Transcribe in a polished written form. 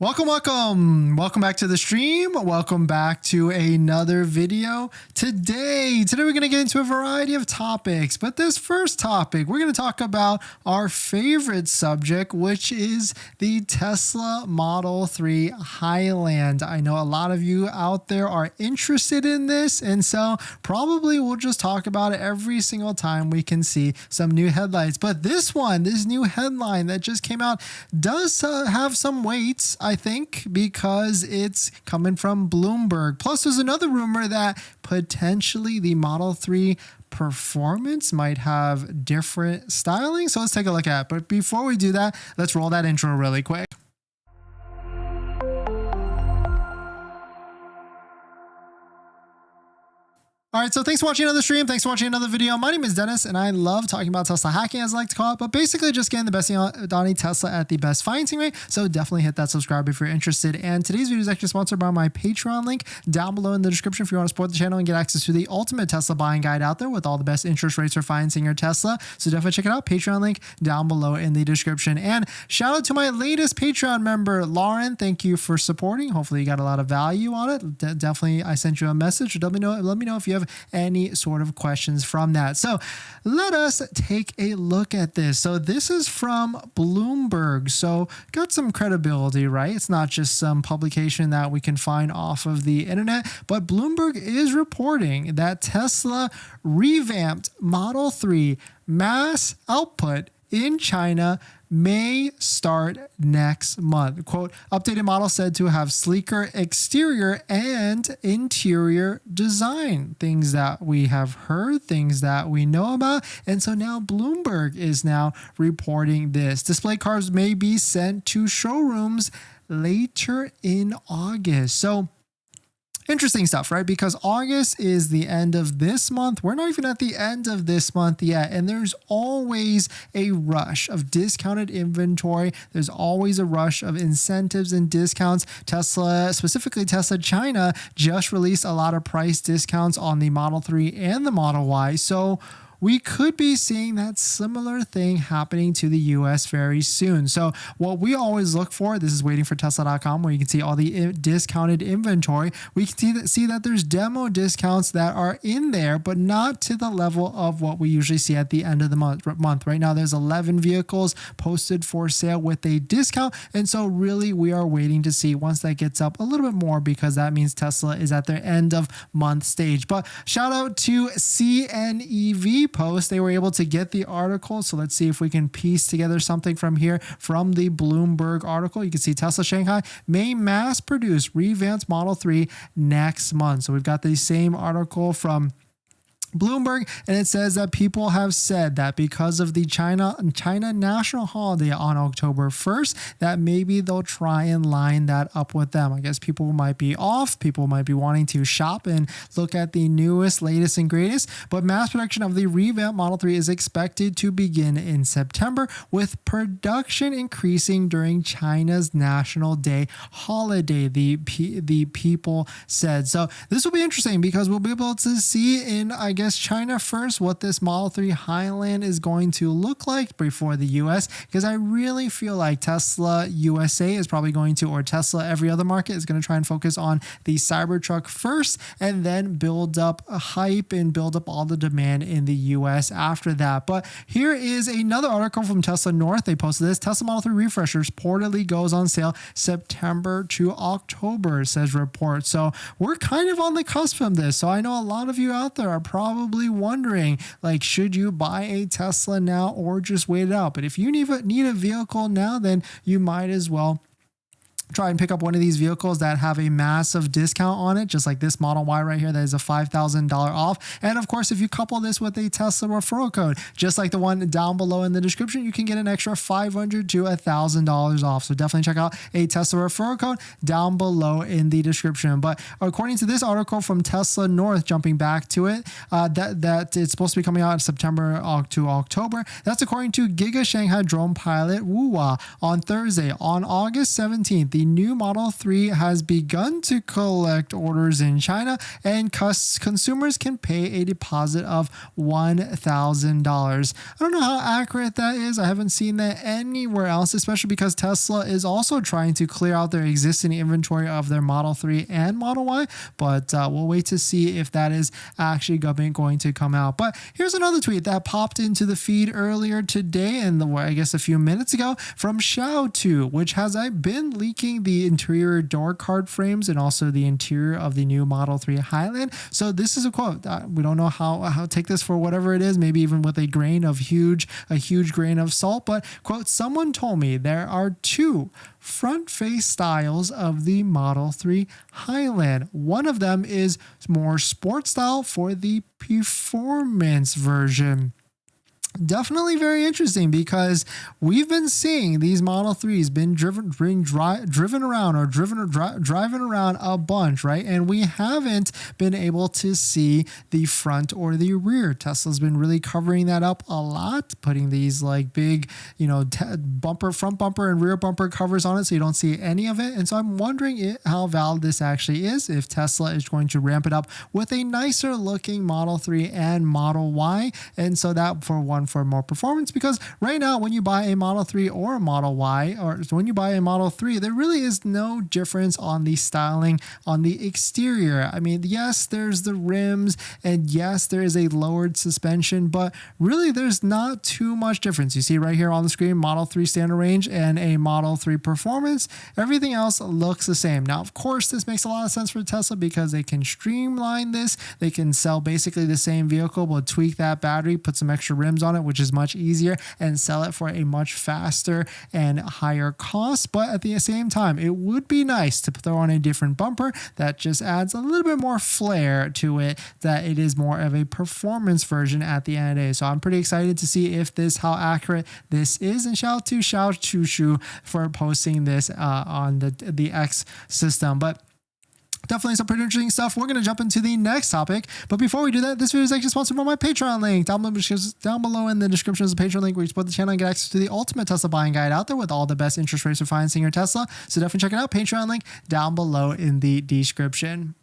Welcome back to the stream. Welcome back to another video. Today we're going to get into a variety of topics, but this first topic, we're going to talk about our favorite subject, which is the Tesla Model 3 Highland. I know a lot of you out there are interested in this, and so probably we'll just talk about it every single time we can see some new headlights. But this new headline that just came out does have some weight, I think, because it's coming from Bloomberg. Plus, there's another rumor that potentially the Model 3 performance might have different styling. So let's take a look at it. But before we do that, let's roll that intro really quick. All right, so thanks for watching another stream. Thanks for watching another video. My name is Dennis, and I love talking about Tesla hacking, as I like to call it, but basically just getting the best deal on a Tesla at the best financing rate. So definitely hit that subscribe if you're interested. And today's video is actually sponsored by my Patreon link down below in the description if you want to support the channel and get access to the ultimate Tesla buying guide out there with all the best interest rates for financing your Tesla. So definitely check it out. Patreon link down below in the description. And shout out to my latest Patreon member, Lauren. Thank you for supporting. Hopefully you got a lot of value on it. Definitely, I sent you a message. Let me know if you have any sort of questions from that. So let us take a look at this. So this is from Bloomberg. So got some credibility, right? It's not just some publication that we can find off of the internet, but Bloomberg is reporting that Tesla revamped Model 3 mass output in China may start next month. Quote, updated model said to have sleeker exterior and interior design. Things that we have heard, things that we know about. And so now Bloomberg is now reporting this. Display cars may be sent to showrooms later in August. So interesting stuff, right? Because August is the end of this month. We're not even at the end of this month yet. And there's always a rush of discounted inventory. There's always a rush of incentives and discounts. Tesla, specifically Tesla China, just released a lot of price discounts on the Model 3 and the Model Y. So we could be seeing that similar thing happening to the US very soon. So what we always look for, this is waitingfortesla.com, where you can see all the discounted inventory. We can see that there's demo discounts that are in there, but not to the level of what we usually see at the end of the month. Right now, there's 11 vehicles posted for sale with a discount. And so really, we are waiting to see once that gets up a little bit more, because that means Tesla is at their end of month stage. But shout out to CNEV post. They were able to get the article. So let's see if we can piece together something from here from the Bloomberg article. You can see Tesla Shanghai may mass produce revamped Model 3 next month. So we've got the same article from Bloomberg, and it says that people have said that because of the China national holiday on October 1st, that maybe they'll try and line that up with them. I guess people might be off, people might be wanting to shop and look at the newest, latest, and greatest, but mass production of the revamped Model 3 is expected to begin in September, with production increasing during China's National Day holiday, the people said. So this will be interesting because we'll be able to see in, I guess, China first what this Model 3 Highland is going to look like before the US, because I really feel like Tesla USA is probably going to, or Tesla every other market is going to try and focus on the Cybertruck first and then build up a hype and build up all the demand in the US after that. But here is another article from Tesla North. They posted this. Tesla Model 3 refreshers reportedly goes on sale September to October, says report. So we're kind of on the cusp from this. So I know a lot of you out there are probably wondering, like, should you buy a Tesla now or just wait it out? But if you need a vehicle now, then you might as well try and pick up one of these vehicles that have a massive discount on it, just like this Model Y right here that is a $5,000 off. And of course, if you couple this with a Tesla referral code, just like the one down below in the description, you can get an extra $500 to $1,000 off. So definitely check out a Tesla referral code down below in the description. But according to this article from Tesla North, jumping back to it, that it's supposed to be coming out in September to October. That's according to Giga Shanghai drone pilot Wuwa on Thursday. On August 17th, the the new Model 3 has begun to collect orders in China, and consumers can pay a deposit of $1,000. I don't know how accurate that is. I haven't seen that anywhere else, especially because Tesla is also trying to clear out their existing inventory of their Model 3 and Model Y, but we'll wait to see if that is actually going to come out. But here's another tweet that popped into the feed earlier today, and I guess a few minutes ago, from Xiao2, which has been leaking the interior door card frames and also the interior of the new Model 3 Highland. So this is a quote. We don't know how take this for whatever it is, maybe even with a huge grain of salt, but quote, someone told me there are two front face styles of the Model 3 Highland. One of them is more sport style for the performance version. Definitely very interesting, because we've been seeing these Model 3s driving around a bunch, right? And we haven't been able to see the front or the rear. Tesla's been really covering that up a lot, putting these like big, front bumper and rear bumper covers on it, so you don't see any of it. And so I'm wondering how valid this actually is, if Tesla is going to ramp it up with a nicer looking Model 3 and Model Y. And so that for more performance, because right now when you buy a Model 3 or a Model Y, or when you buy a Model 3, there really is no difference on the styling on the exterior. I mean, yes, there's the rims, and yes, there is a lowered suspension, but really there's not too much difference. You see right here on the screen, Model 3 standard range and a Model 3 performance. Everything else looks the same. Now, of course, this makes a lot of sense for Tesla, because they can streamline this. They can sell basically the same vehicle, but tweak that battery, put some extra rims on it, which is much easier, and sell it for a much faster and higher cost. But at the same time, it would be nice to throw on a different bumper that just adds a little bit more flair to it, that it is more of a performance version at the end of the day. So I'm pretty excited to see how accurate this is, and shout out to Xiao2 for posting this on the X system. But definitely some pretty interesting stuff. We're going to jump into the next topic. But before we do that, this video is actually sponsored by my Patreon link. Down below in the description is a Patreon link where you support the channel and get access to the ultimate Tesla buying guide out there with all the best interest rates for financing your Tesla. So definitely check it out. Patreon link down below in the description.